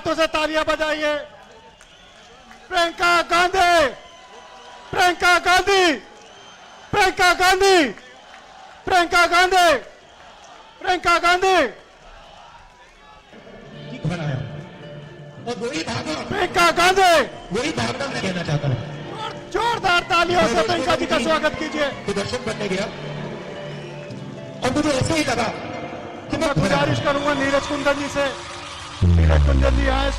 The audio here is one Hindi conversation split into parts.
हाथों से तालियां बजाइए। प्रियंका गांधी, प्रियंका गांधी, प्रियंका गांधी, प्रियंका गांधी, प्रियंका गांधी, बनाया और वही भावना, प्रियंका गांधी। वही भावना मैं कहना चाहता हूँ। जोरदार तालियों से प्रियंका जी का स्वागत कीजिए। प्रदर्शन करने गया और मुझे ऐसा ही लगा कि मैं गुजारिश करूंगा नीरज कुंदन जी से, नीरज कुंदन जी आए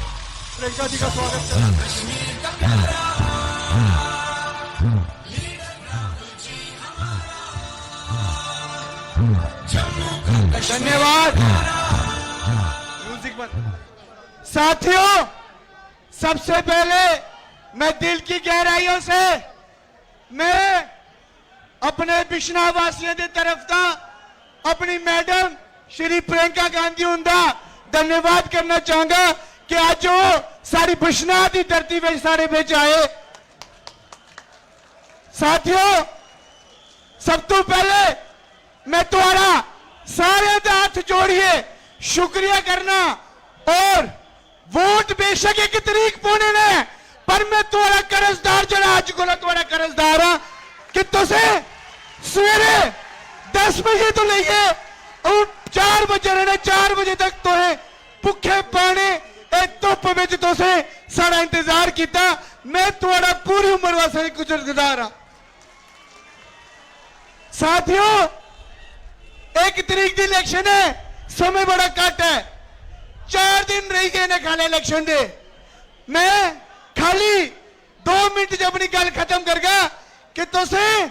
प्रियंका जी का स्वागत करें। धन्यवाद। म्यूजिक बंद। साथियों, सबसे पहले मैं दिल की गहराइयों से मैं अपने बिश्ना वासियों की तरफ का अपनी मैडम श्री प्रियंका गांधी हुंदा धन्यवाद करना चाहूंगा कि आज वो सारी बिश्ना की धरती में सारे बिच आए। साथियों, सब तो पहले मैं तुम्हारा सारे हाथ जोड़िए शुक्रिया करना और वोट बेशक एक तरीक पौने ने पर मैं तुम्हारा कर्जदार जरा अज को तुम्हारा कर्जदार हाँ कि तुसे सवेरे 10 बजे तो लेइए और 4 बजे रहने 4 बजे तक तो है भुखे पाने धुप में तुसे सारा इंतजार किया। मैं तुम्हारा पूरी उम्र वास्ते गुजरदार हाँ। साथियों, 1 तरीक की इलेक्शन है, समय बड़ा कट है, 4 दिन रह गए ने खाली इलेक्शन दे। मैं खाली 2 मिनट जब अपनी गल खत्म करगा कि तुसे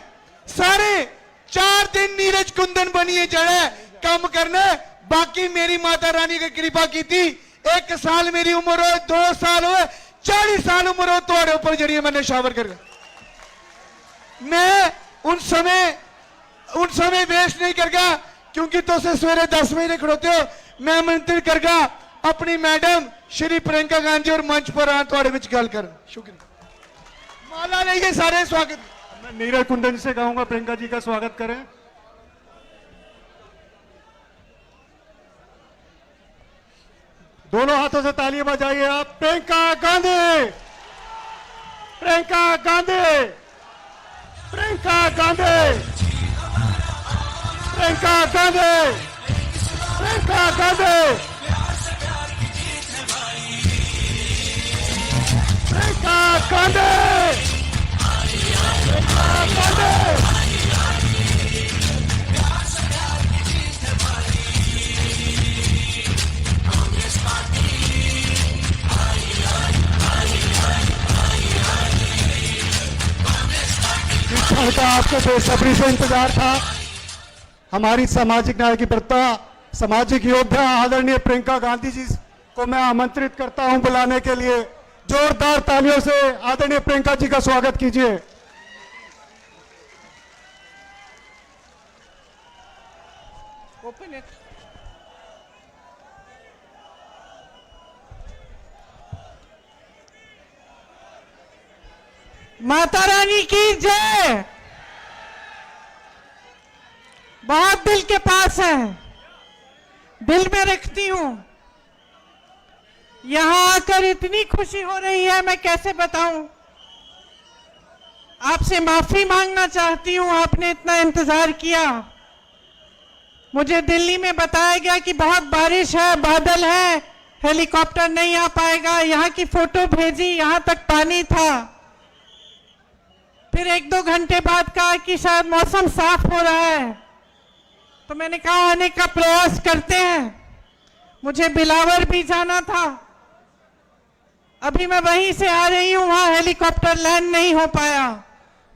सारे 4 दिन नीरज कुंदन बनिए जड़े काम करना। बाकी मेरी माता रानी की कृपा की थी, 1 साल मेरी उम्र हो, 2 साल हो, 40 साल उम्र हो तुम्हारे ऊपर जड़ी मैं निशावर कर। मैं उन समय वेस्ट नहीं करगा क्योंकि तुसे सवेरे 10 बजे खड़ोते हो। मैं आमंत्रित करगा अपनी मैडम श्री प्रियंका गांधी और मंच पर आ थोड़े विच गल कर। शुक्रिया। माला लेके सारे स्वागत। मैं नीरज कुंदन से कहूंगा प्रियंका जी का स्वागत करें। दोनों हाथों से तालियां बजाइए आप। प्रियंका गांधी, प्रियंका गांधी, प्रियंका गांधी, प्रियंका गांधी, प्रियंका गांधी, प्रियंका गांधी, प्रियंका गांधी। का आपको बेसब्री से इंतजार था। हमारी सामाजिक न्याय की प्रता, सामाजिक योद्धा आदरणीय प्रियंका गांधी जी को मैं आमंत्रित करता हूं बुलाने के लिए। जोरदार तालियों से आदरणीय प्रियंका जी का स्वागत कीजिए। माता रानी की जय। बहुत दिल के पास है, दिल में रखती हूं। यहां आकर इतनी खुशी हो रही है, मैं कैसे बताऊं। आपसे माफी मांगना चाहती हूं, आपने इतना इंतजार किया। मुझे दिल्ली में बताया गया कि बहुत बारिश है, बादल है, हेलीकॉप्टर नहीं आ पाएगा। यहां की फोटो भेजी, यहां तक पानी था। फिर 1-2 घंटे बाद कहा कि शायद मौसम साफ हो रहा है, तो मैंने कहा आने का प्रयास करते हैं। मुझे बिलावर भी जाना था, अभी मैं वहीं से आ रही हूं, वहां हेलीकॉप्टर लैंड नहीं हो पाया।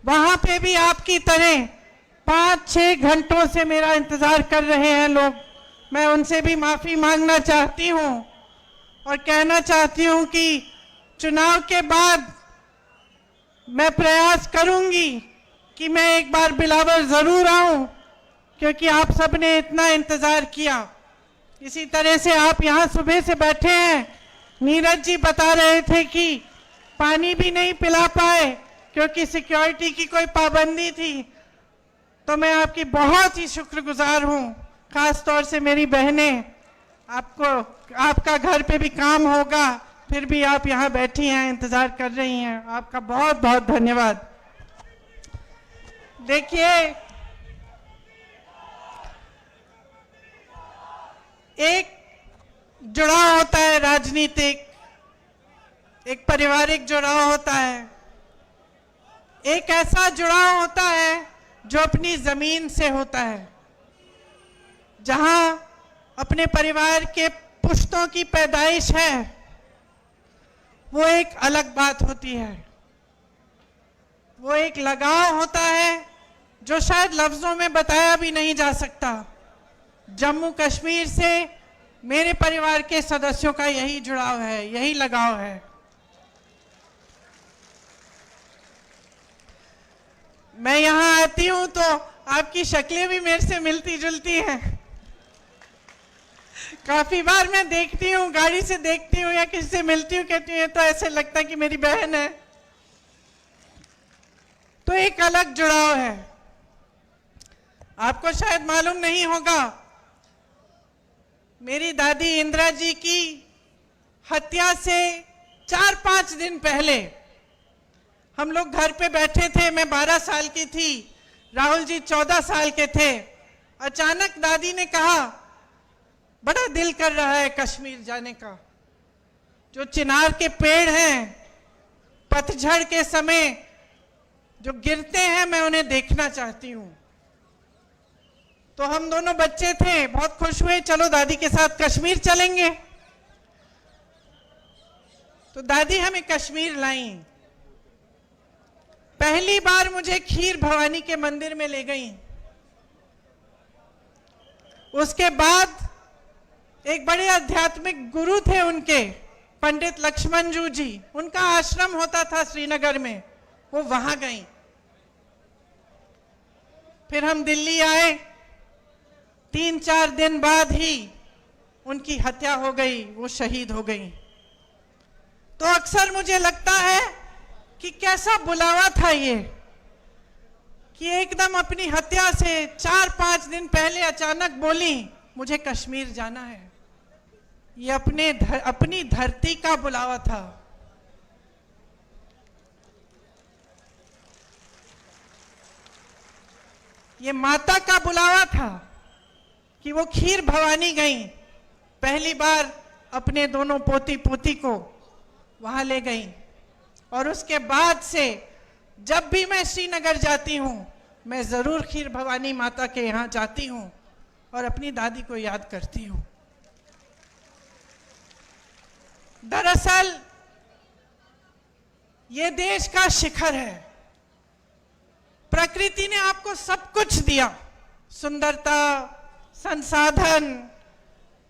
वहां पे भी आपकी तरह 5-6 घंटों से मेरा इंतजार कर रहे हैं लोग। मैं उनसे भी माफी मांगना चाहती हूं और कहना चाहती हूं कि चुनाव के बाद मैं प्रयास करूंगी कि मैं एक बार बिलावर जरूर आऊं, क्योंकि आप सबने इतना इंतजार किया। इसी तरह से आप यहां सुबह से बैठे हैं। नीरज जी बता रहे थे कि पानी भी नहीं पिला पाए क्योंकि सिक्योरिटी की कोई पाबंदी थी। तो मैं आपकी बहुत ही शुक्रगुजार हूं, खास तौर से मेरी बहनें आपका घर पे भी काम होगा, फिर भी आप यहाँ बैठी हैं, इंतजार कर रही हैं। आपका बहुत बहुत धन्यवाद। देखिए, एक जुड़ाव होता है राजनीतिक, एक पारिवारिक जुड़ाव होता है, एक ऐसा जुड़ाव होता है जो अपनी जमीन से होता है, जहां अपने परिवार के पुश्तों की पैदाइश है। वो एक अलग बात होती है, वो एक लगाव होता है जो शायद लफ्जों में बताया भी नहीं जा सकता। जम्मू कश्मीर से मेरे परिवार के सदस्यों का यही जुड़ाव है, यही लगाव है। मैं यहाँ आती हूँ तो आपकी शक्लें भी मेरे से मिलती जुलती हैं। काफी बार मैं देखती हूँ, गाड़ी से देखती हूँ या किसी से मिलती हूँ, कहती हूँ ये तो ऐसे लगता है कि मेरी बहन है। तो एक अलग जुड़ाव है। आपको शायद मालूम नहीं होगा, मेरी दादी इंदिरा जी की हत्या से 4-5 दिन पहले हम लोग घर पे बैठे थे। मैं 12 साल की थी, राहुल जी 14 साल के थे। अचानक दादी ने कहा, बड़ा दिल कर रहा है कश्मीर जाने का। जो चिनार के पेड़ हैं, पतझड़ के समय जो गिरते हैं, मैं उन्हें देखना चाहती हूं। तो हम दोनों बच्चे थे, बहुत खुश हुए, चलो दादी के साथ कश्मीर चलेंगे। तो दादी हमें कश्मीर लाई। पहली बार मुझे खीर भवानी के मंदिर में ले गई। उसके बाद एक बड़े आध्यात्मिक गुरु थे उनके, पंडित लक्ष्मण जी, उनका आश्रम होता था श्रीनगर में, वो वहां गई। फिर हम दिल्ली आए। 3-4 दिन बाद ही उनकी हत्या हो गई, वो शहीद हो गई। तो अक्सर मुझे लगता है कि कैसा बुलावा था ये, कि एकदम अपनी हत्या से 4-5 दिन पहले अचानक बोली मुझे कश्मीर जाना है। ये अपनी धरती का बुलावा था। ये माता का बुलावा था कि वो खीर भवानी गई। पहली बार अपने दोनों पोती पोती को वहां ले गई। और उसके बाद से जब भी मैं श्रीनगर जाती हूं, मैं जरूर खीर भवानी माता के यहाँ जाती हूं और अपनी दादी को याद करती हूं। दरअसल ये देश का शिखर है। प्रकृति ने आपको सब कुछ दिया, सुंदरता, संसाधन,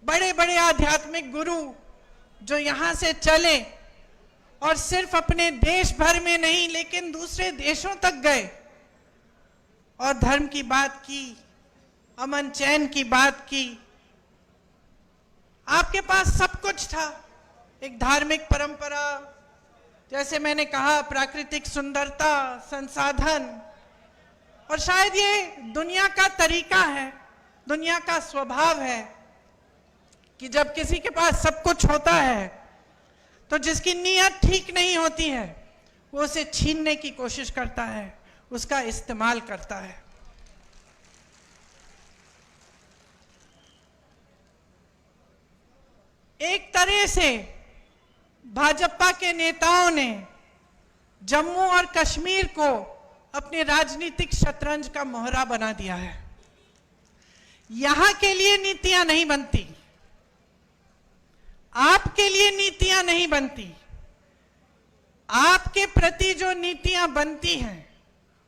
बड़े बड़े आध्यात्मिक गुरु जो यहां से चले और सिर्फ अपने देश भर में नहीं लेकिन दूसरे देशों तक गए और धर्म की बात की, अमन चैन की बात की। आपके पास सब कुछ था, एक धार्मिक परंपरा, जैसे मैंने कहा, प्राकृतिक सुंदरता, संसाधन। और शायद ये दुनिया का तरीका है, दुनिया का स्वभाव है कि जब किसी के पास सब कुछ होता है तो जिसकी नीयत ठीक नहीं होती है वो उसे छीनने की कोशिश करता है, उसका इस्तेमाल करता है। एक तरह से भाजपा के नेताओं ने जम्मू और कश्मीर को अपने राजनीतिक शतरंज का मोहरा बना दिया है। यहां के लिए नीतियां नहीं बनती, आपके लिए नीतियां नहीं बनती। आपके प्रति जो नीतियां बनती हैं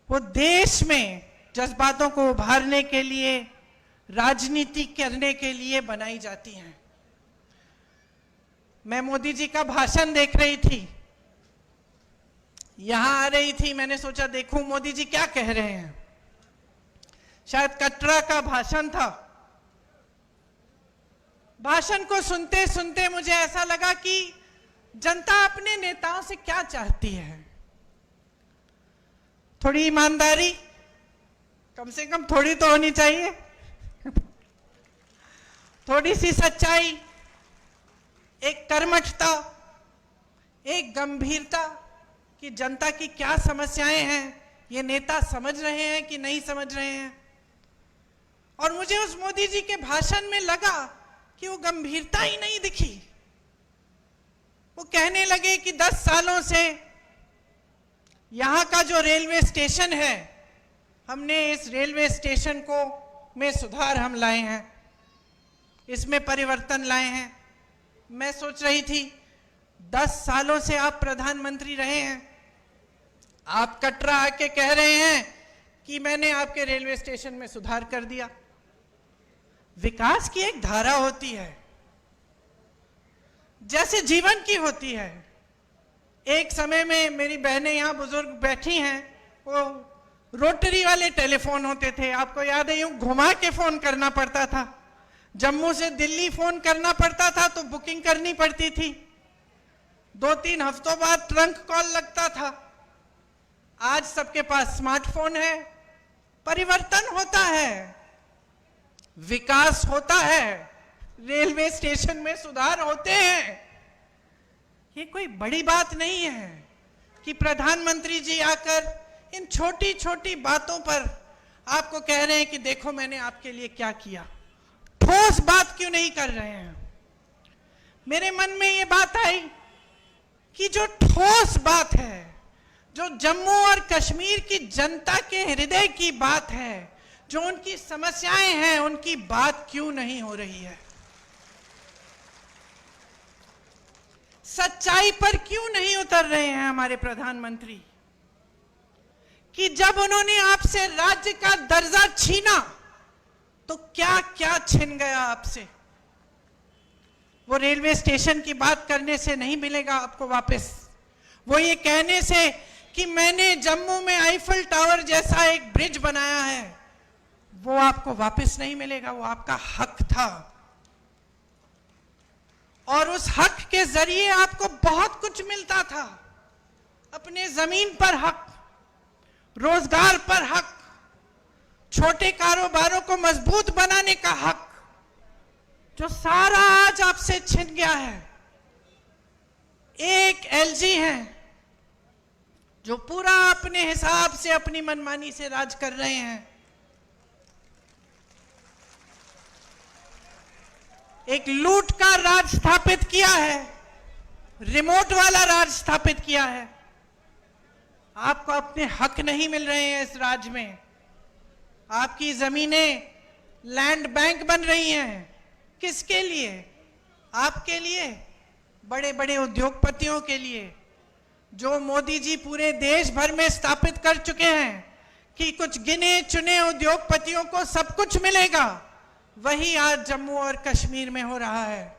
वो देश में जज्बातों को उभारने के लिए, राजनीति करने के लिए बनाई जाती हैं। मैं मोदी जी का भाषण देख रही थी, यहां आ रही थी, मैंने सोचा देखूं मोदी जी क्या कह रहे हैं। शायद कटरा का भाषण था। भाषण को सुनते सुनते मुझे ऐसा लगा कि जनता अपने नेताओं से क्या चाहती है। थोड़ी ईमानदारी, कम से कम थोड़ी तो होनी चाहिए। थोड़ी सी सच्चाई, एक कर्मठता, एक गंभीरता कि जनता की क्या समस्याएं हैं, ये नेता समझ रहे हैं कि नहीं समझ रहे हैं। और मुझे उस मोदी जी के भाषण में लगा कि वो गंभीरता ही नहीं दिखी। वो कहने लगे कि 10 सालों से यहाँ का जो रेलवे स्टेशन है, हमने इस रेलवे स्टेशन को में सुधार हम लाए हैं, इसमें परिवर्तन लाए हैं। मैं सोच रही थी 10 सालों से आप प्रधानमंत्री रहे हैं, आप कटरा आके कह रहे हैं कि मैंने आपके रेलवे स्टेशन में सुधार कर दिया। विकास की एक धारा होती है, जैसे जीवन की होती है। एक समय में मेरी बहनें यहाँ बुजुर्ग बैठी हैं, वो रोटरी वाले टेलीफोन होते थे, आपको याद है, यूं घुमा के फोन करना पड़ता था। जम्मू से दिल्ली फोन करना पड़ता था तो बुकिंग करनी पड़ती थी, 2-3 हफ्तों बाद ट्रंक कॉल लगता था। आज सबके पास स्मार्टफोन है। परिवर्तन होता है, विकास होता है, रेलवे स्टेशन में सुधार होते हैं। ये कोई बड़ी बात नहीं है कि प्रधानमंत्री जी आकर इन छोटी छोटी बातों पर आपको कह रहे हैं कि देखो मैंने आपके लिए क्या किया। ठोस बात क्यों नहीं कर रहे हैं? मेरे मन में ये बात आई कि जो ठोस बात है, जो जम्मू और कश्मीर की जनता के हृदय की बात है, जो उनकी समस्याएं हैं, उनकी बात क्यों नहीं हो रही है? सच्चाई पर क्यों नहीं उतर रहे हैं हमारे प्रधानमंत्री? कि जब उन्होंने आपसे राज्य का दर्जा छीना तो क्या क्या छिन गया आपसे। वो रेलवे स्टेशन की बात करने से नहीं मिलेगा आपको वापस। वो ये कहने से कि मैंने जम्मू में आईफल टावर जैसा एक ब्रिज बनाया है, वो आपको वापस नहीं मिलेगा। वो आपका हक था और उस हक के जरिए आपको बहुत कुछ मिलता था। अपने जमीन पर हक, रोजगार पर हक, छोटे कारोबारों को मजबूत बनाने का हक, जो सारा आज आपसे छिन गया है। एक एलजी है जो पूरा अपने हिसाब से अपनी मनमानी से राज कर रहे हैं। एक लूट का राज स्थापित किया है, रिमोट वाला राज स्थापित किया है। आपको अपने हक नहीं मिल रहे हैं इस राज्य में। आपकी जमीनें लैंड बैंक बन रही हैं। किसके लिए? आपके लिए, बड़े बड़े उद्योगपतियों के लिए, जो मोदी जी पूरे देश भर में स्थापित कर चुके हैं कि कुछ गिने चुने उद्योगपतियों को सब कुछ मिलेगा। वही आज जम्मू और कश्मीर में हो रहा है।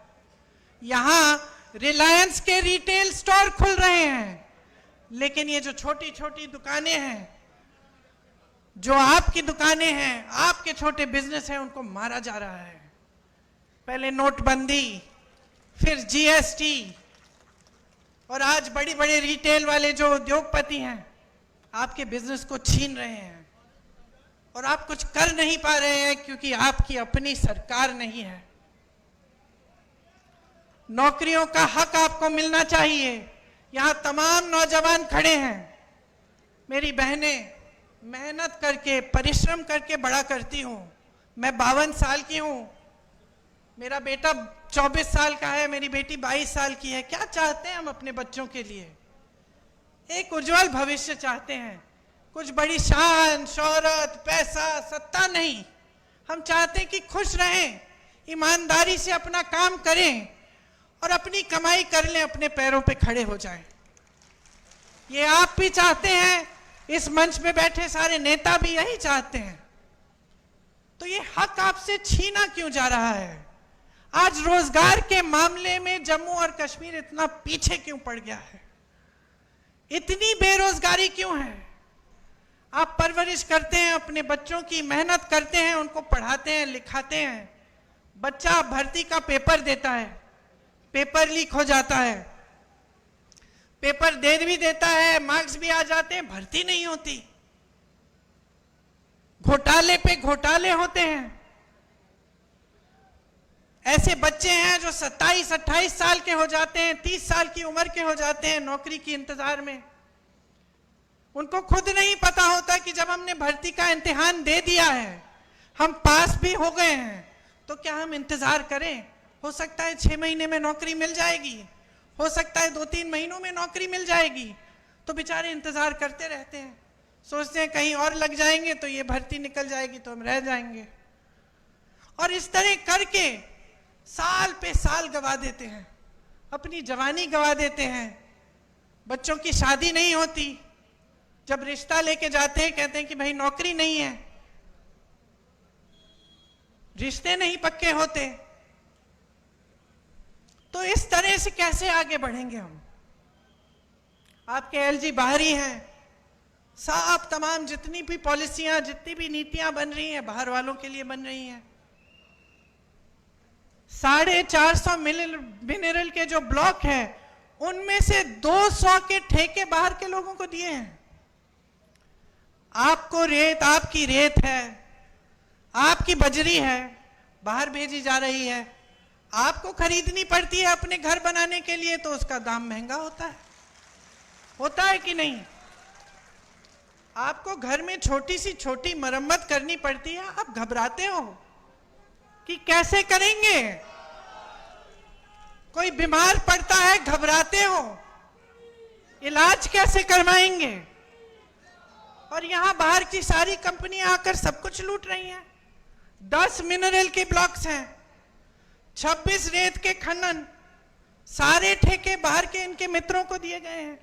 यहां रिलायंस के रिटेल स्टोर खुल रहे हैं, लेकिन ये जो छोटी छोटी दुकानें हैं, जो आपकी दुकानें हैं, आपके छोटे बिजनेस हैं, उनको मारा जा रहा है। पहले नोटबंदी, फिर जीएसटी, और आज बड़ी बड़े रिटेल वाले जो उद्योगपति हैं आपके बिजनेस को छीन रहे हैं। और आप कुछ कर नहीं पा रहे हैं क्योंकि आपकी अपनी सरकार नहीं है। नौकरियों का हक आपको मिलना चाहिए। यहां तमाम नौजवान खड़े हैं। मेरी बहनें मेहनत करके, परिश्रम करके बड़ा करती हूं। मैं 52 साल की हूं, मेरा बेटा 24 साल का है, मेरी बेटी 22 साल की है। क्या चाहते हैं हम अपने बच्चों के लिए? एक उज्जवल भविष्य चाहते हैं। कुछ बड़ी शान, शोहरत, पैसा, सत्ता नहीं। हम चाहते हैं कि खुश रहें, ईमानदारी से अपना काम करें और अपनी कमाई कर लें, अपने पैरों पे खड़े हो जाएं। ये आप भी चाहते हैं, इस मंच पे बैठे सारे नेता भी यही चाहते हैं। तो ये हक आपसे छीना क्यों जा रहा है? आज रोजगार के मामले में जम्मू और कश्मीर इतना पीछे क्यों पड़ गया है? इतनी बेरोजगारी क्यों है? आप परवरिश करते हैं अपने बच्चों की, मेहनत करते हैं, उनको पढ़ाते हैं, लिखाते हैं। बच्चा भर्ती का पेपर देता है, पेपर लीक हो जाता है, पेपर दे भी देता है, मार्क्स भी आ जाते हैं, भर्ती नहीं होती। घोटाले पे घोटाले होते हैं। ऐसे बच्चे हैं जो 27-28 साल के हो जाते हैं, 30 साल की उम्र के हो जाते हैं नौकरी की इंतजार में। उनको खुद नहीं पता होता कि जब हमने भर्ती का इम्तिहान दे दिया है, हम पास भी हो गए हैं, तो क्या हम इंतजार करें? हो सकता है 6 महीने में नौकरी मिल जाएगी, हो सकता है 2-3 महीनों में नौकरी मिल जाएगी। तो बेचारे इंतजार करते रहते हैं, सोचते हैं कहीं और लग जाएंगे तो ये भर्ती निकल जाएगी तो हम रह जाएंगे। और इस तरह करके साल पे साल गवा देते हैं, अपनी जवानी गवा देते हैं। बच्चों की शादी नहीं होती, जब रिश्ता लेके जाते हैं कहते हैं कि भाई नौकरी नहीं है, रिश्ते नहीं पक्के होते। तो इस तरह से कैसे आगे बढ़ेंगे हम? आपके एलजी बाहरी हैं, साफ तमाम जितनी भी पॉलिसियां, जितनी भी नीतियां बन रही हैं, बाहर वालों के लिए बन रही हैं। 450 मिनरल के जो ब्लॉक हैं, उनमें से 200 के ठेके बाहर के लोगों को दिए हैं। आपको रेत, आपकी रेत है, आपकी बजरी है, बाहर भेजी जा रही है, आपको खरीदनी पड़ती है अपने घर बनाने के लिए, तो उसका दाम महंगा होता है कि नहीं? आपको घर में छोटी सी छोटी मरम्मत करनी पड़ती है, आप घबराते हो कि कैसे करेंगे। कोई बीमार पड़ता है, घबराते हो, इलाज कैसे करवाएंगे। और यहां बाहर की सारी कंपनियां आकर सब कुछ लूट रही हैं। 10 मिनरल के ब्लॉक्स हैं, 26 रेत के खनन, सारे ठेके बाहर के इनके मित्रों को दिए गए हैं।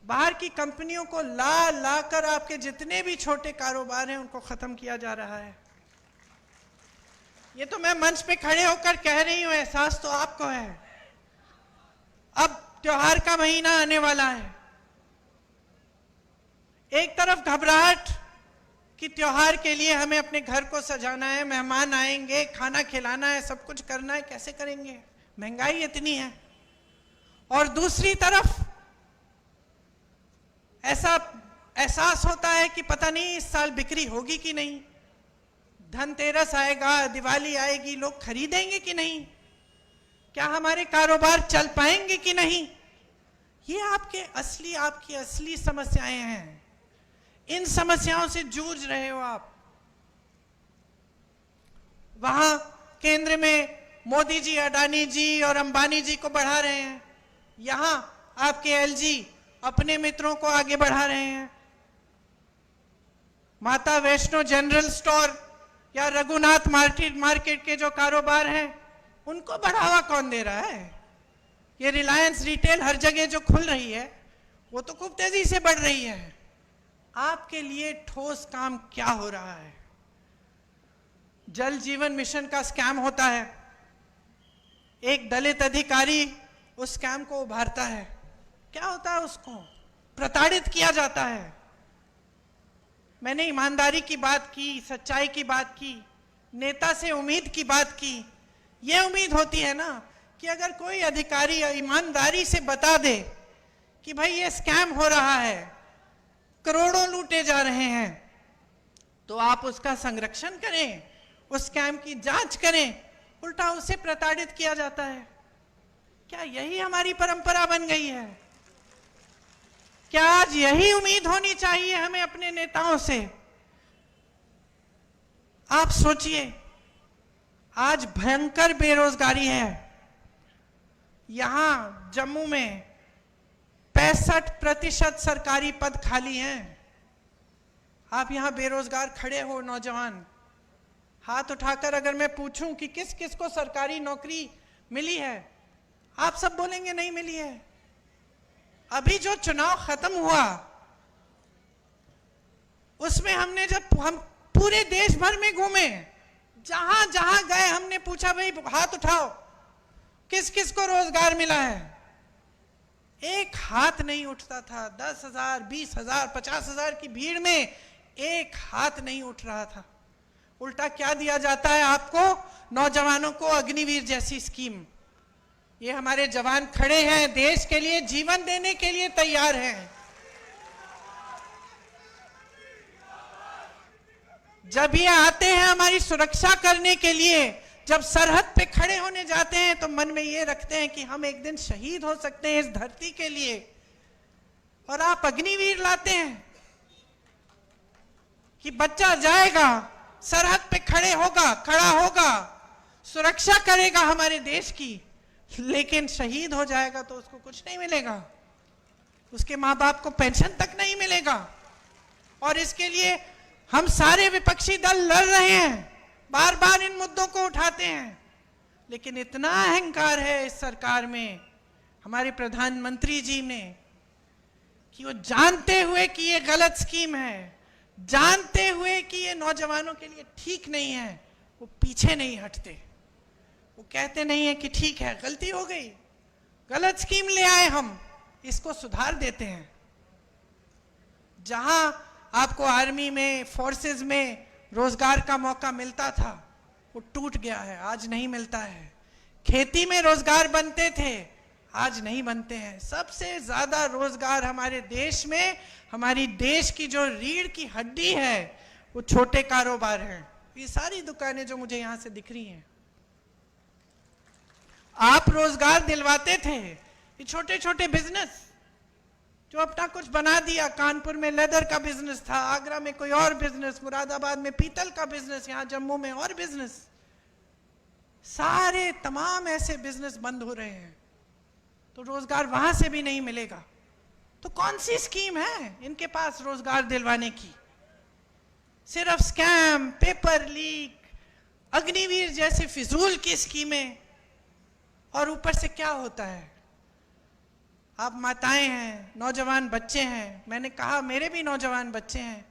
बाहर की कंपनियों को ला कर आपके जितने भी छोटे कारोबार हैं उनको खत्म किया जा रहा है। ये तो मैं मंच पे खड़े होकर कह रही हूं, एहसास तो आपको है। अब त्योहार का महीना आने वाला है, एक तरफ घबराहट कि त्योहार के लिए हमें अपने घर को सजाना है, मेहमान आएंगे, खाना खिलाना है, सब कुछ करना है, कैसे करेंगे, महंगाई इतनी है। और दूसरी तरफ ऐसा एहसास होता है कि पता नहीं इस साल बिक्री होगी कि नहीं, धनतेरस आएगा, दिवाली आएगी, लोग खरीदेंगे कि नहीं, क्या हमारे कारोबार चल पाएंगे कि नहीं। ये आपकी असली समस्याएं हैं। इन समस्याओं से जूझ रहे हो आप। वहां केंद्र में मोदी जी अडानी जी और अंबानी जी को बढ़ा रहे हैं, यहां आपके एलजी अपने मित्रों को आगे बढ़ा रहे हैं। माता वैष्णो जनरल स्टोर या रघुनाथ मार्केट के जो कारोबार हैं, उनको बढ़ावा कौन दे रहा है? ये रिलायंस रिटेल हर जगह जो खुल रही है, वो तो खूब तेजी से बढ़ रही है। आपके लिए ठोस काम क्या हो रहा है? जल जीवन मिशन का स्कैम होता है, एक दलित अधिकारी उस स्कैम को उभारता है। क्या होता है? उसको प्रताड़ित किया जाता है। मैंने ईमानदारी की बात की, सच्चाई की बात की, नेता से उम्मीद की बात की। यह उम्मीद होती है ना कि अगर कोई अधिकारी ईमानदारी से बता दे कि भाई ये स्कैम हो रहा है, करोड़ों लूटे जा रहे हैं, तो आप उसका संरक्षण करें, उस स्कैम की जांच करें। उल्टा उसे प्रताड़ित किया जाता है। क्या यही हमारी परंपरा बन गई है? क्या आज यही उम्मीद होनी चाहिए हमें अपने नेताओं से? आप सोचिए, आज भयंकर बेरोजगारी है। यहां जम्मू में 65% सरकारी पद खाली हैं। आप यहां बेरोजगार खड़े हो, नौजवान, हाथ उठाकर अगर मैं पूछूं कि किस किस को सरकारी नौकरी मिली है, आप सब बोलेंगे नहीं मिली है। अभी जो चुनाव खत्म हुआ, उसमें हमने हम पूरे देश भर में घूमे, जहां जहां गए हमने पूछा भाई हाथ उठाओ, किस किस को रोजगार मिला है। एक हाथ नहीं उठता था। 10,000, 20,000, 50,000 की भीड़ में एक हाथ नहीं उठ रहा था। उल्टा क्या दिया जाता है आपको? नौजवानों को अग्निवीर जैसी स्कीम। ये हमारे जवान खड़े हैं, देश के लिए जीवन देने के लिए तैयार हैं। जब ये आते हैं हमारी सुरक्षा करने के लिए, जब सरहद पे खड़े होने जाते हैं तो मन में ये रखते हैं कि हम एक दिन शहीद हो सकते हैं इस धरती के लिए, और आप अग्निवीर लाते हैं कि बच्चा जाएगा, सरहद पे खड़ा होगा, सुरक्षा करेगा हमारे देश की, लेकिन शहीद हो जाएगा तो उसको कुछ नहीं मिलेगा, उसके माँ बाप को पेंशन तक नहीं मिलेगा। और इसके लिए हम सारे विपक्षी दल लड़ रहे हैं, बार बार इन मुद्दों को उठाते हैं, लेकिन इतना अहंकार है इस सरकार में, हमारे प्रधानमंत्री जी में, कि वो जानते हुए कि ये गलत स्कीम है, जानते हुए कि ये नौजवानों के लिए ठीक नहीं है, वो पीछे नहीं हटते। वो कहते नहीं है कि ठीक है, गलती हो गई, गलत स्कीम ले आए, हम इसको सुधार देते हैं। जहां आपको आर्मी में, फोर्सेस में रोजगार का मौका मिलता था, वो टूट गया है, आज नहीं मिलता है। खेती में रोजगार बनते थे, आज नहीं बनते हैं। सबसे ज्यादा रोजगार हमारे देश में, हमारी देश की जो रीढ़ की हड्डी है, वो छोटे कारोबार हैं। ये सारी दुकानें जो मुझे यहां से दिख रही हैं, आप रोजगार दिलवाते थे। ये छोटे छोटे बिजनेस जो अपना कुछ बना दिया, कानपुर में लेदर का बिजनेस था, आगरा में कोई और बिजनेस, मुरादाबाद में पीतल का बिजनेस, यहाँ जम्मू में और बिजनेस, सारे तमाम ऐसे बिजनेस बंद हो रहे हैं, तो रोजगार वहां से भी नहीं मिलेगा। तो कौन सी स्कीम है इनके पास रोजगार दिलवाने की? सिर्फ स्कैम, पेपर लीक, अग्निवीर जैसे फिजूल की स्कीमें। और ऊपर से क्या होता है, आप माताएं हैं, नौजवान बच्चे हैं, मैंने कहा मेरे भी नौजवान बच्चे हैं,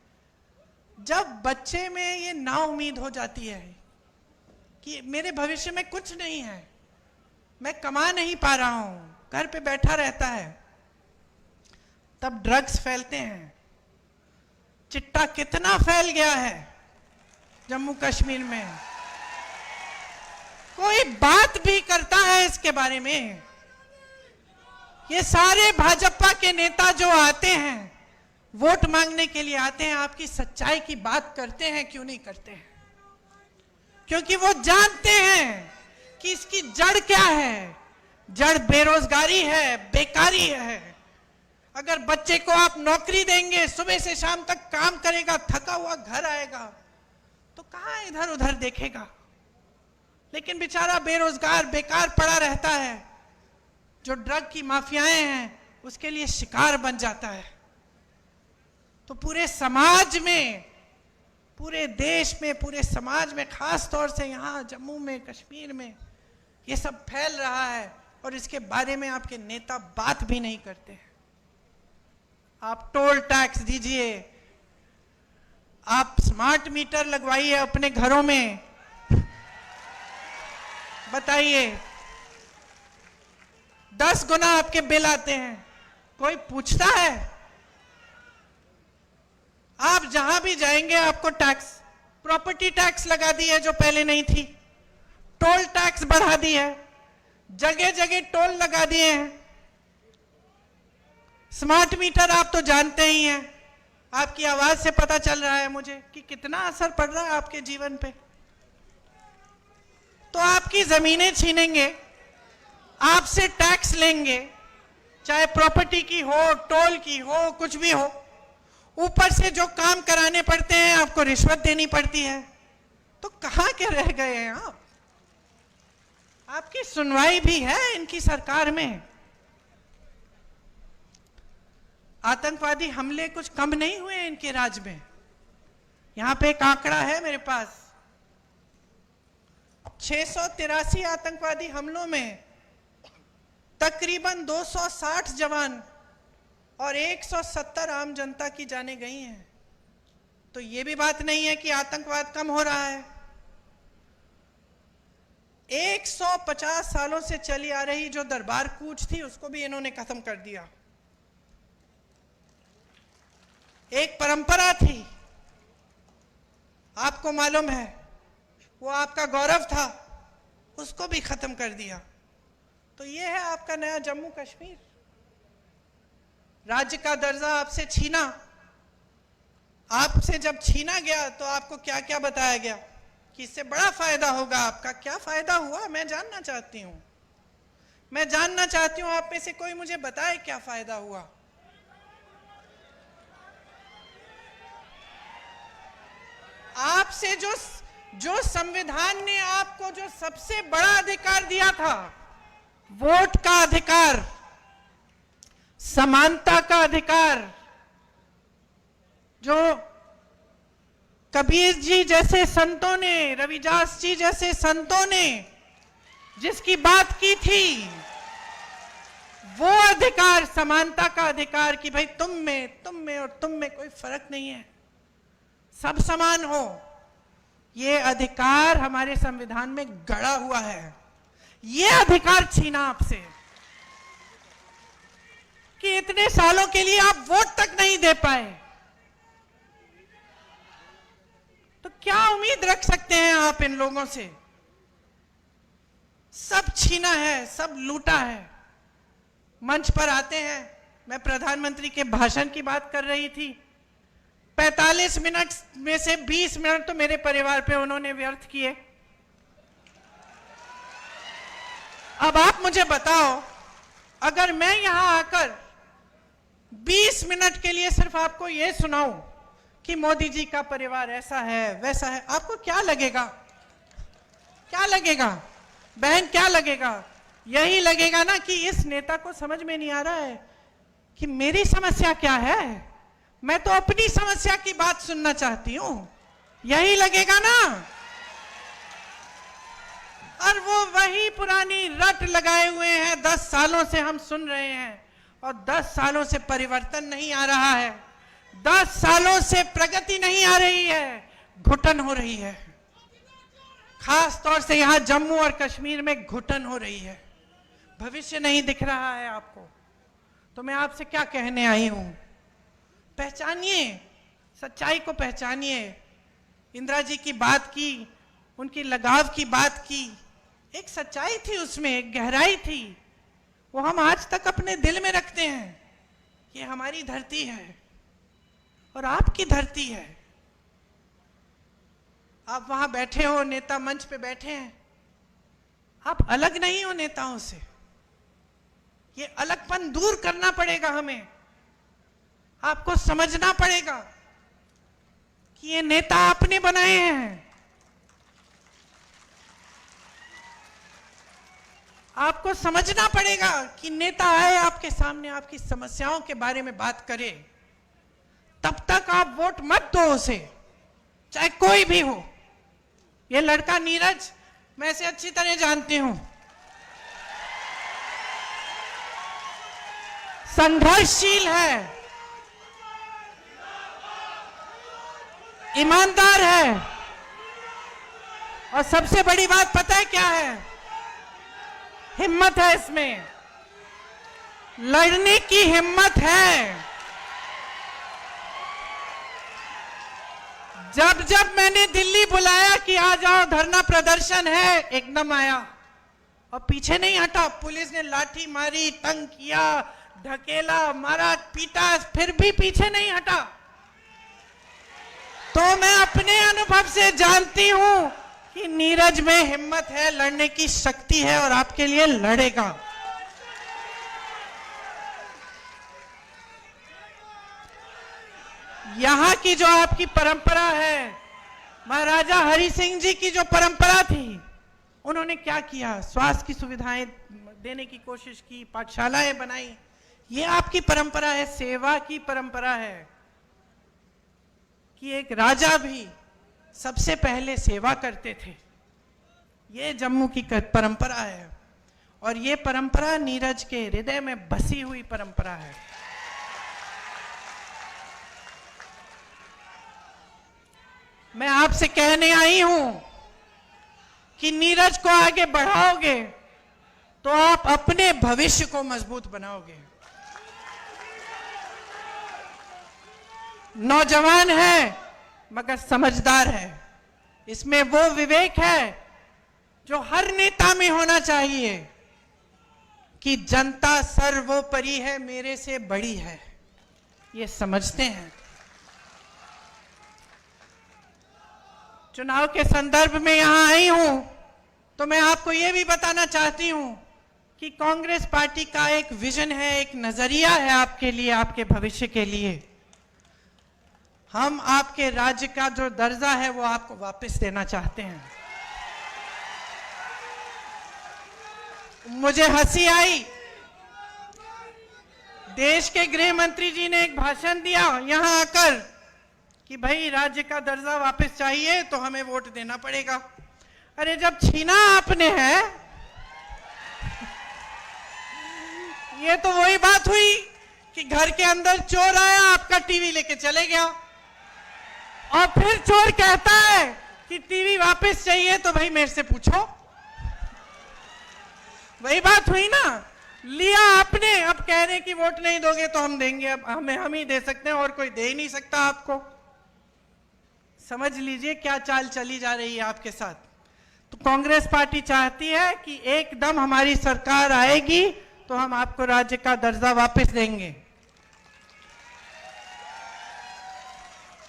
जब बच्चे में ये नाउम्मीद हो जाती है कि मेरे भविष्य में कुछ नहीं है, मैं कमा नहीं पा रहा हूं, घर पे बैठा रहता है, तब ड्रग्स फैलते हैं। चिट्टा कितना फैल गया है जम्मू कश्मीर में, कोई बात भी करता है इसके बारे में? ये सारे भाजपा के नेता जो आते हैं, वोट मांगने के लिए आते हैं, आपकी सच्चाई की बात करते हैं क्यों नहीं करते हैं? क्योंकि वो जानते हैं कि इसकी जड़ क्या है। जड़ बेरोजगारी है, बेकारी है। अगर बच्चे को आप नौकरी देंगे, सुबह से शाम तक काम करेगा, थका हुआ घर आएगा, तो कहां इधर उधर देखेगा? लेकिन बेचारा बेरोजगार, बेकार पड़ा रहता है, जो ड्रग की माफियाएं हैं उसके लिए शिकार बन जाता है। तो पूरे समाज में, पूरे देश में, पूरे समाज में, खास तौर से यहाँ जम्मू में, कश्मीर में ये सब फैल रहा है, और इसके बारे में आपके नेता बात भी नहीं करते हैं। आप टोल टैक्स दीजिए, आप स्मार्ट मीटर लगवाइए अपने घरों में, बताइए 10 गुना आपके बिल आते हैं, कोई पूछता है? आप जहां भी जाएंगे आपको टैक्स, प्रॉपर्टी टैक्स लगा दी है जो पहले नहीं थी, टोल टैक्स बढ़ा दी है, जगह जगह टोल लगा दिए हैं। स्मार्ट मीटर आप तो जानते ही हैं, आपकी आवाज से पता चल रहा है मुझे कि कितना असर पड़ रहा है आपके जीवन पे। तो आपकी जमीनें छीनेंगे, आपसे टैक्स लेंगे, चाहे प्रॉपर्टी की हो, टोल की हो, कुछ भी हो, ऊपर से जो काम कराने पड़ते हैं आपको रिश्वत देनी पड़ती है। तो कहां के रह गए हैं आप? आपकी सुनवाई भी है इनकी सरकार में? आतंकवादी हमले कुछ कम नहीं हुए इनके राज में। यहां पे एक आंकड़ा है मेरे पास, 683 आतंकवादी हमलों में तकरीबन 260 जवान और 170 आम जनता की जानें गई हैं। तो ये भी बात नहीं है कि आतंकवाद कम हो रहा है। 150 सालों से चली आ रही जो दरबार कूच थी उसको भी इन्होंने खत्म कर दिया। एक परंपरा थी, आपको मालूम है, वो आपका गौरव था, उसको भी खत्म कर दिया। तो ये है आपका नया जम्मू कश्मीर। राज्य का दर्जा आपसे छीना, आपसे जब छीना गया तो आपको क्या क्या बताया गया कि इससे बड़ा फायदा होगा आपका। क्या फायदा हुआ, मैं जानना चाहती हूं। मैं जानना चाहती हूं, आप में से कोई मुझे बताए क्या फायदा हुआ। आपसे जो संविधान ने आपको जो सबसे बड़ा अधिकार दिया था, वोट का अधिकार, समानता का अधिकार, जो कबीर जी जैसे संतों ने, रविदास जी जैसे संतों ने जिसकी बात की थी, वो अधिकार, समानता का अधिकार कि भाई तुम में और तुम में कोई फर्क नहीं है, सब समान हो, ये अधिकार हमारे संविधान में गड़ा हुआ है। ये अधिकार छीना आपसे कि इतने सालों के लिए आप वोट तक नहीं दे पाए, तो क्या उम्मीद रख सकते हैं आप इन लोगों से। सब छीना है, सब लूटा है। मंच पर आते हैं, मैं प्रधानमंत्री के भाषण की बात कर रही थी, 45 मिनट में से 20 मिनट तो मेरे परिवार पे उन्होंने व्यर्थ किए। अब आप मुझे बताओ, अगर मैं यहां आकर 20 मिनट के लिए सिर्फ आपको यह सुनाऊं कि मोदी जी का परिवार ऐसा है वैसा है, आपको क्या लगेगा? क्या लगेगा बहन, क्या लगेगा? यही लगेगा ना कि इस नेता को समझ में नहीं आ रहा है कि मेरी समस्या क्या है, मैं तो अपनी समस्या की बात सुनना चाहती हूं, यही लगेगा ना। और वो वही पुरानी रट लगाए हुए हैं, 10 सालों से हम सुन रहे हैं, और 10 सालों से परिवर्तन नहीं आ रहा है, 10 सालों से प्रगति नहीं आ रही है, घुटन हो रही है। खास तौर से यहां जम्मू और कश्मीर में घुटन हो रही है, भविष्य नहीं दिख रहा है आपको। तो मैं आपसे क्या कहने आई हूं, पहचानिए, सच्चाई को पहचानिए। इंदिरा जी की बात की, उनकी लगाव की बात की, एक सच्चाई थी उसमें, एक गहराई थी, वो हम आज तक अपने दिल में रखते हैं। ये हमारी धरती है और आपकी धरती है। आप वहां बैठे हो, नेता मंच पे बैठे हैं, आप अलग नहीं हो नेताओं से। ये अलगपन दूर करना पड़ेगा हमें। आपको समझना पड़ेगा कि ये नेता आपने बनाए हैं। आपको समझना पड़ेगा कि नेता आए आपके सामने, आपकी समस्याओं के बारे में बात करे, तब तक आप वोट मत दो उसे, चाहे कोई भी हो। ये लड़का नीरज, मैं इसे अच्छी तरह जानती हूं, संघर्षशील है, ईमानदार है, और सबसे बड़ी बात पता है क्या है? हिम्मत है इसमें, लड़ने की हिम्मत है। जब जब मैंने दिल्ली बुलाया कि आ जाओ धरना प्रदर्शन है, एकदम आया और पीछे नहीं हटा। पुलिस ने लाठी मारी, तंग किया, ढकेला, मारा, पीटा, फिर भी पीछे नहीं हटा। तो मैं अपने अनुभव से जानती हूं कि नीरज में हिम्मत है, लड़ने की शक्ति है, और आपके लिए लड़ेगा। यहां की जो आपकी परंपरा है, महाराजा हरि सिंह जी की जो परंपरा थी, उन्होंने क्या किया? स्वास्थ्य की सुविधाएं देने की कोशिश की, पाठशालाएं बनाई। ये आपकी परंपरा है, सेवा की परंपरा है कि एक राजा भी सबसे पहले सेवा करते थे। ये जम्मू की परंपरा है, और ये परंपरा नीरज के हृदय में बसी हुई परंपरा है। मैं आपसे कहने आई हूं कि नीरज को आगे बढ़ाओगे तो आप अपने भविष्य को मजबूत बनाओगे। नौजवान है मगर समझदार है, इसमें वो विवेक है जो हर नेता में होना चाहिए कि जनता सर्वोपरि है, मेरे से बड़ी है, ये समझते हैं। चुनाव के संदर्भ में यहां आई हूं, तो मैं आपको यह भी बताना चाहती हूं कि कांग्रेस पार्टी का एक विजन है, एक नजरिया है आपके लिए, आपके भविष्य के लिए। हम आपके राज्य का जो दर्जा है वो आपको वापस देना चाहते हैं। मुझे हंसी आई, देश के गृह मंत्री जी ने एक भाषण दिया यहां आकर कि भाई राज्य का दर्जा वापस चाहिए तो हमें वोट देना पड़ेगा। अरे जब छीना आपने है, ये तो वही बात हुई कि घर के अंदर चोर आया, आपका टीवी लेके चले गया, और फिर चोर कहता है कि टीवी वापस चाहिए तो भाई मेरे से पूछो। वही बात हुई ना, लिया आपने, अब कह रहे कि वोट नहीं दोगे तो हम देंगे। अब हम ही दे सकते हैं, और कोई दे ही नहीं सकता आपको। समझ लीजिए क्या चाल चली जा रही है आपके साथ। तो कांग्रेस पार्टी चाहती है कि एकदम हमारी सरकार आएगी तो हम आपको राज्य का दर्जा वापस देंगे।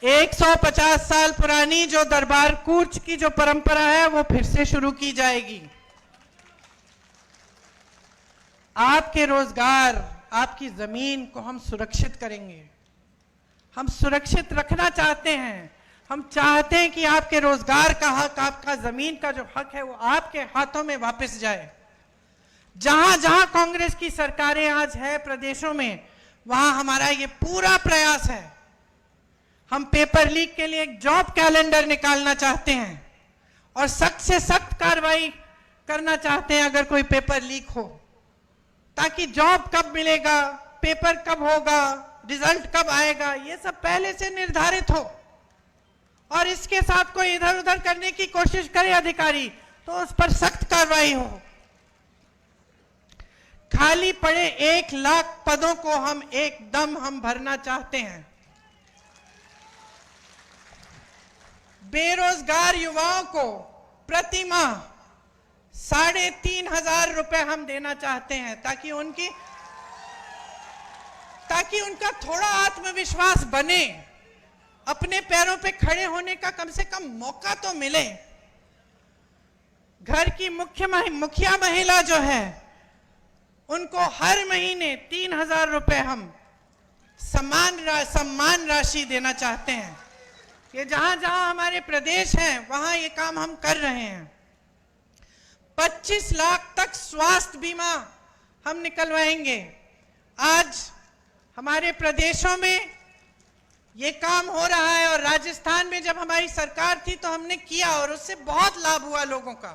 150 साल पुरानी जो दरबार कूच की जो परंपरा है वो फिर से शुरू की जाएगी। आपके रोजगार, आपकी जमीन को हम सुरक्षित करेंगे। हम सुरक्षित रखना चाहते हैं। हम चाहते हैं कि आपके रोजगार का हक, आपका जमीन का जो हक है वो आपके हाथों में वापस जाए। जहां जहां कांग्रेस की सरकारें आज है प्रदेशों में, वहां हमारा ये पूरा प्रयास है। हम पेपर लीक के लिए एक जॉब कैलेंडर निकालना चाहते हैं और सख्त से सख्त कार्रवाई करना चाहते हैं अगर कोई पेपर लीक हो, ताकि जॉब कब मिलेगा, पेपर कब होगा, रिजल्ट कब आएगा, ये सब पहले से निर्धारित हो। और इसके साथ कोई इधर उधर करने की कोशिश करे अधिकारी तो उस पर सख्त कार्रवाई हो। खाली पड़े 1 लाख पदों को हम भरना चाहते हैं। बेरोजगार युवाओं को प्रति माह 3,500 रुपए हम देना चाहते हैं, ताकि उनका थोड़ा आत्मविश्वास बने, अपने पैरों पे खड़े होने का कम से कम मौका तो मिले। घर की मुखिया महिला जो है उनको हर महीने 3,000 रुपए हम सम्मान राशि देना चाहते हैं। ये जहां जहां हमारे प्रदेश हैं वहां ये काम हम कर रहे हैं। 25 लाख तक स्वास्थ्य बीमा हम निकलवाएंगे। आज हमारे प्रदेशों में ये काम हो रहा है, और राजस्थान में जब हमारी सरकार थी तो हमने किया और उससे बहुत लाभ हुआ लोगों का।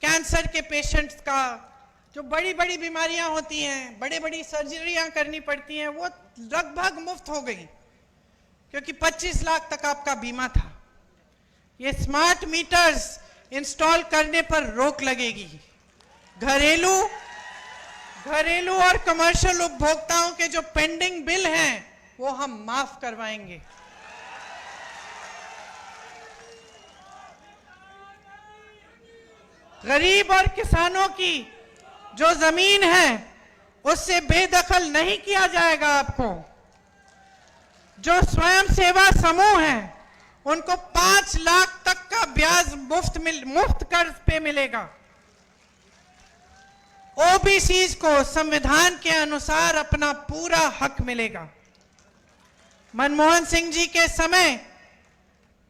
कैंसर के पेशेंट्स का, जो बड़ी बड़ी बीमारियां होती हैं, बड़ी बड़ी सर्जरियां करनी पड़ती हैं, वो लगभग मुफ्त हो गई, क्योंकि 25 लाख तक आपका बीमा था। ये स्मार्ट मीटर्स इंस्टॉल करने पर रोक लगेगी। घरेलू और कमर्शियल उपभोक्ताओं के जो पेंडिंग बिल हैं वो हम माफ करवाएंगे। गरीब और किसानों की जो जमीन है उससे बेदखल नहीं किया जाएगा। आपको जो स्वयं सेवा समूह हैं उनको 5 लाख तक का ब्याज मुफ्त कर्ज पे मिलेगा। ओबीसीज को संविधान के अनुसार अपना पूरा हक मिलेगा। मनमोहन सिंह जी के समय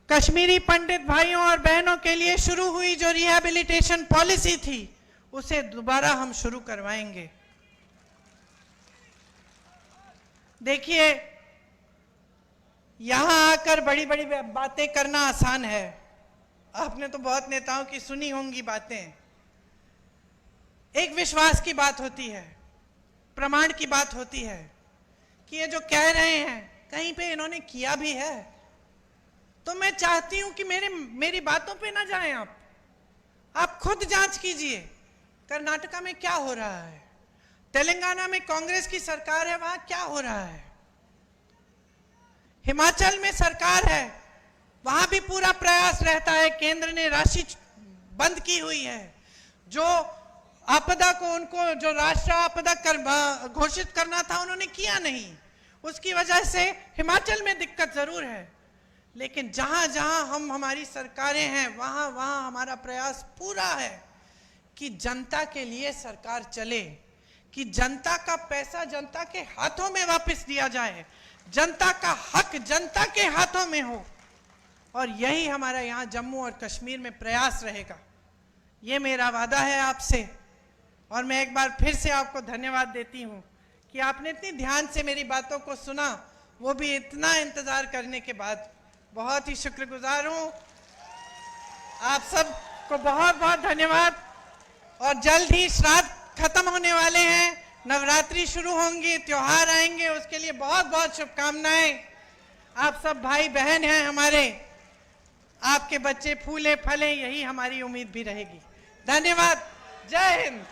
कश्मीरी पंडित भाइयों और बहनों के लिए शुरू हुई जो रिहैबिलिटेशन पॉलिसी थी उसे दोबारा हम शुरू करवाएंगे। देखिए, यहां आकर बड़ी बड़ी बातें करना आसान है। आपने तो बहुत नेताओं की सुनी होंगी बातें। एक विश्वास की बात होती है, प्रमाण की बात होती है कि ये जो कह रहे हैं कहीं पे इन्होंने किया भी है। तो मैं चाहती हूं कि मेरी बातों पे ना जाएं आप खुद जांच कीजिए। कर्नाटका में क्या हो रहा है, तेलंगाना में कांग्रेस की सरकार है, वहां क्या हो रहा है, हिमाचल में सरकार है, वहां भी पूरा प्रयास रहता है, केंद्र ने राशि बंद की हुई है। जो आपदा को उनको जो राष्ट्र आपदा घोषित करना था उन्होंने किया नहीं, उसकी वजह से हिमाचल में दिक्कत जरूर है। लेकिन जहां जहां हमारी सरकारें हैं वहां वहां हमारा प्रयास पूरा है कि जनता के लिए सरकार चले, कि जनता का पैसा जनता के हाथों में वापस दिया जाए, जनता का हक जनता के हाथों में हो। और यही हमारा यहाँ जम्मू और कश्मीर में प्रयास रहेगा। ये मेरा वादा है आपसे। और मैं एक बार फिर से आपको धन्यवाद देती हूँ कि आपने इतनी ध्यान से मेरी बातों को सुना, वो भी इतना इंतजार करने के बाद। बहुत ही शुक्रगुजार हूँ। आप सबको बहुत बहुत धन्यवाद। और जल्द ही श्राद्ध खत्म होने वाले हैं, नवरात्रि शुरू होंगी, त्योहार आएंगे, उसके लिए बहुत बहुत शुभकामनाएं। आप सब भाई बहन हैं हमारे, आपके बच्चे फूले फले, यही हमारी उम्मीद भी रहेगी। धन्यवाद। जय हिंद।